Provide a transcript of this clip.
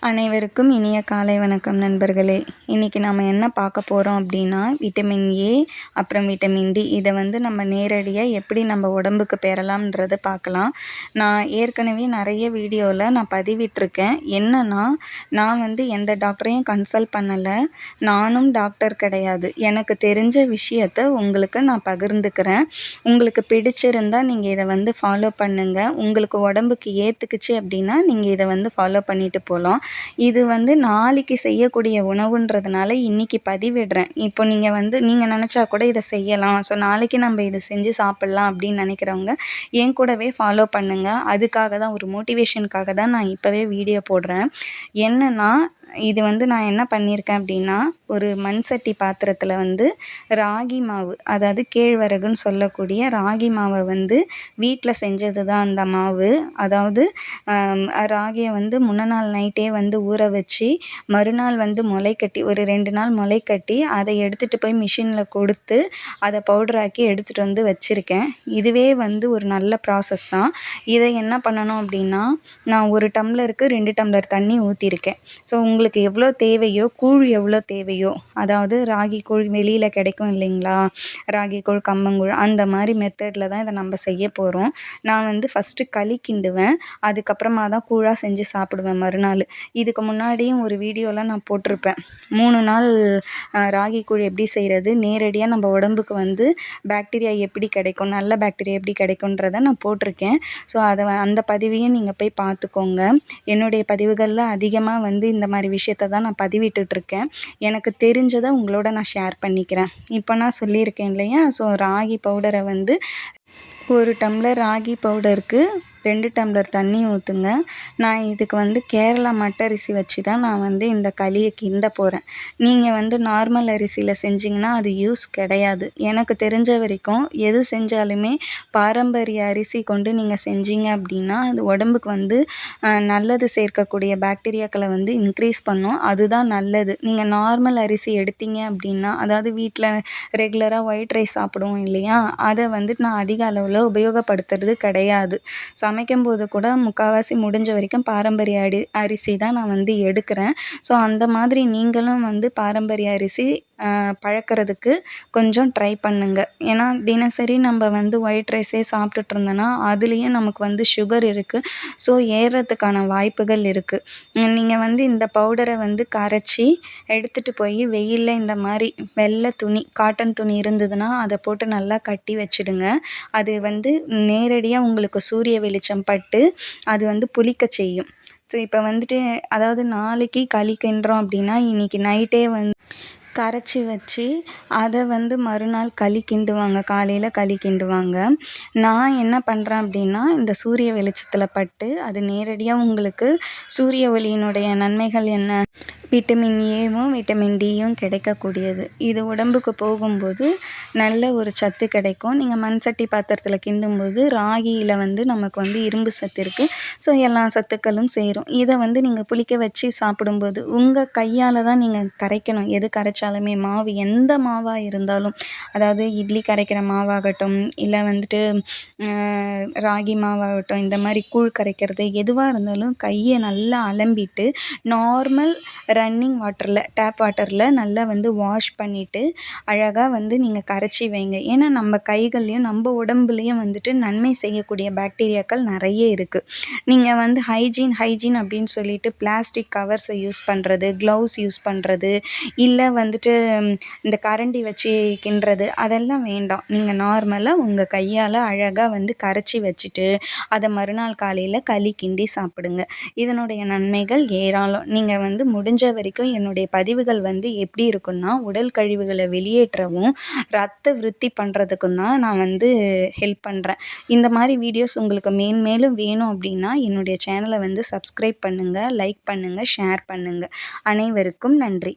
அனைவருக்கும் இனிய காலை வணக்கம் நண்பர்களே. இன்றைக்கி நம்ம என்ன பார்க்க போகிறோம் அப்படின்னா, விட்டமின் ஏ அப்புறம் விட்டமின் டி இதை நம்ம நேரடியாக எப்படி நம்ம உடம்புக்கு பெறலாம்ன்றதை பார்க்கலாம். நான் ஏற்கனவே நிறைய வீடியோவில் நான் பதிவிட்டிருக்கேன். என்னென்னா, நான் எந்த டாக்டரையும் கன்சல்ட் பண்ணலை, நானும் டாக்டர் கிடையாது. எனக்கு தெரிஞ்ச விஷயத்த உங்களுக்கு நான் பகிர்ந்துக்கிறேன். உங்களுக்கு பிடிச்சிருந்தால் நீங்கள் இதை ஃபாலோ பண்ணுங்கள். உங்களுக்கு உடம்புக்கு ஏற்றுக்குச்சு அப்படின்னா நீங்கள் இதை ஃபாலோ பண்ணிட்டு போகலாம். இது நாளைக்கு செய்யக்கூடிய உணவுன்றதுனால இன்றைக்கி பதிவிடுறேன். இப்போ நீங்கள் நினச்சா கூட இதை செய்யலாம். ஸோ நாளைக்கு நம்ம இதை செஞ்சு சாப்பிட்லாம் அப்படின்னு நினைக்கிறவங்க என் கூடவே ஃபாலோ பண்ணுங்கள். அதுக்காக தான், ஒரு மோட்டிவேஷனுக்காக தான் நான் இப்போவே வீடியோ போடுறேன். என்னென்னா, இது நான் என்ன பண்ணியிருக்கேன் அப்படின்னா, ஒரு மண் சட்டி பாத்திரத்தில் ராகி மாவு, அதாவது கேழ்வரகுன்னு சொல்லக்கூடிய ராகி மாவை வீட்டில் செஞ்சது தான் அந்த மாவு. அதாவது ராகியை முன்ன நாள் நைட்டே ஊற வச்சு மறுநாள் முளை கட்டி, ஒரு 2 நாள் முளை கட்டி அதை எடுத்துகிட்டு போய் மிஷினில் கொடுத்து அதை பவுடராக்கி எடுத்துகிட்டு வச்சுருக்கேன். இதுவே ஒரு நல்ல ப்ராசஸ் தான். இதை என்ன பண்ணணும் அப்படின்னா, நான் 1 டம்ளருக்கு 2 டம்ளர் தண்ணி ஊற்றிருக்கேன். ஸோ உங்களுக்கு எவ்வளோ தேவையோ, கூழ் எவ்வளோ தேவையோ, அதாவது ராகி கூழ் வெளியில் கிடைக்கும் இல்லைங்களா, ராகி கூழ், கம்மங்கூழ், அந்த மாதிரி மெத்தடில் தான் இதை நம்ம செய்ய போகிறோம். நான் ஃபஸ்ட்டு களி கிண்டுவேன், அதுக்கப்புறமா தான் கூழாக செஞ்சு சாப்பிடுவேன் மறுநாள். இதுக்கு முன்னாடியும் ஒரு வீடியோவில் நான் போட்டிருப்பேன், 3 நாள் ராகி கூழ் எப்படி செய்கிறது, நேரடியாக நம்ம உடம்புக்கு பாக்டீரியா எப்படி கிடைக்கும், நல்ல பாக்டீரியா எப்படி கிடைக்குன்றதை நான் போட்டிருக்கேன். ஸோ அந்த பதிவையும் நீங்கள் போய் பார்த்துக்கோங்க. என்னுடைய பதிவுகளில் அதிகமாக இந்த மாதிரி விஷயத்தை தான் நான் பதிவிட்டுட்ருக்கேன். எனக்கு தெரிஞ்சதை உங்களோட நான் ஷேர் பண்ணிக்கிறேன். இப்போ நான் சொல்லியிருக்கேன் இல்லையா, ஸோ ராகி பவுடரை 1 டம்ளர் ராகி பவுடருக்கு 2 டம்ளர் தண்ணி ஊற்றுங்க. நான் இதுக்கு கேரளா மட்டரிசி வச்சு தான் நான் இந்த களியை கிண்ட போகிறேன். நீங்கள் நார்மல் அரிசியில் செஞ்சிங்கன்னா அது யூஸ் கிடையாது. எனக்கு தெரிஞ்ச வரைக்கும் எது செஞ்சாலுமே பாரம்பரிய அரிசி கொண்டு நீங்கள் செஞ்சீங்க அப்படின்னா அது உடம்புக்கு நல்லது சேர்க்கக்கூடிய பாக்டீரியாக்களை இன்க்ரீஸ் பண்ணும். அதுதான் நல்லது. நீங்கள் நார்மல் அரிசி எடுத்தீங்க அப்படின்னா, அதாவது வீட்டில் ரெகுலராக ஒயிட் ரைஸ் சாப்பிடுவோம் இல்லையா, அதை நான் அதிக அளவில் உபயோகப்படுத்துறது கிடையாது. சமைக்கும்போது கூட முக்கால்வாசி முடிஞ்ச வரைக்கும் பாரம்பரிய அரிசி தான் நான் எடுக்கிறேன். ஸோ அந்த மாதிரி நீங்களும் பாரம்பரிய அரிசி பழக்கிறதுக்கு கொஞ்சம் ட்ரை பண்ணுங்க. ஏன்னா தினசரி நம்ம ஒயிட் ரைஸே சாப்பிட்டுட்டு இருந்தோன்னா அதுலேயும் நமக்கு சுகர் இருக்குது. ஸோ ஏறுறதுக்கான வாய்ப்புகள் இருக்குது. நீங்கள் இந்த பவுடரை கரைச்சி எடுத்துகிட்டு போய் வெயிலில் இந்த மாதிரி வெள்ளை துணி, காட்டன் துணி இருந்ததுன்னா அதை போட்டு நல்லா கட்டி வச்சுடுங்க. அது நேரடியாக உங்களுக்கு சூரிய வெளிச்சம் பட்டு அது புளிக்க செய்யும். ஸோ இப்போ அதாவது நாளைக்கு களி கிண்டுறோம் அப்படின்னா இன்றைக்கி நைட்டே கரைச்சி வச்சு அதை மறுநாள் களி கிண்டுவாங்க, காலையில் களி கிண்டுவாங்க. நான் என்ன பண்ணுறேன் அப்படின்னா, இந்த சூரிய வெளிச்சத்தில் பட்டு அது நேரடியாக உங்களுக்கு சூரிய ஒளியினுடைய நன்மைகள் என்ன, விட்டமின் ஏவும் விட்டமின் டியும் கிடைக்கக்கூடியது. இது உடம்புக்கு போகும்போது நல்ல ஒரு சத்து கிடைக்கும். நீங்கள் மண் சட்டி பாத்திரத்தில் கிண்டும்போது ராகியில் நமக்கு இரும்பு சத்து இருக்குது. ஸோ எல்லா சத்துக்களும் சேரும். இதை நீங்கள் புளிக்க வச்சு சாப்பிடும்போது உங்கள் கையால் தான் நீங்கள் கரைக்கணும். எது கரைச்சாலுமே மாவு, எந்த மாவாக இருந்தாலும், அதாவது இட்லி கரைக்கிற மாவாகட்டும், இல்லை ராகி மாவாகட்டும், இந்த மாதிரி கூழ் கரைக்கிறது எதுவாக இருந்தாலும் கையை நல்லா அலம்பிட்டு நார்மல் ரன்னிங் வாட்டரில், டேப் வாட்டரில் நல்லா வாஷ் பண்ணிவிட்டு அழகாக நீங்கள் கரைச்சி வைங்க. ஏன்னா நம்ம கைகள்லையும் நம்ம உடம்புலையும் நன்மை செய்யக்கூடிய பாக்டீரியாக்கள் நிறைய இருக்குது. நீங்கள் ஹைஜீன் அப்படின்னு சொல்லிட்டு பிளாஸ்டிக் கவர்ஸை யூஸ் பண்ணுறது, க்ளவுஸ் யூஸ் பண்ணுறது, இல்லை இந்த கரண்டி வச்சு கிண்டுறது, அதெல்லாம் வேண்டாம். நீங்கள் நார்மலாக உங்கள் கையால் அழகாக கரைச்சி வச்சுட்டு அதை மறுநாள் காலையில் களி கிண்டி சாப்பிடுங்க. இதனுடைய நன்மைகள் ஏராளம். நீங்கள் முடிஞ்ச வரைக்கும் என்னுடைய பதிவுகள் எப்படி இருக்குன்னா, உடல் கழிவுகளை வெளியேற்றவும் ரத்த விருத்தி பண்ணுறதுக்கும் தான் நான் ஹெல்ப் பண்ணுறேன். இந்த மாதிரி வீடியோஸ் உங்களுக்கு மேன்மேலும் வேணும் அப்படின்னா என்னுடைய சேனலை சப்ஸ்கிரைப் பண்ணுங்கள், லைக் பண்ணுங்கள், ஷேர் பண்ணுங்கள். அனைவருக்கும் நன்றி.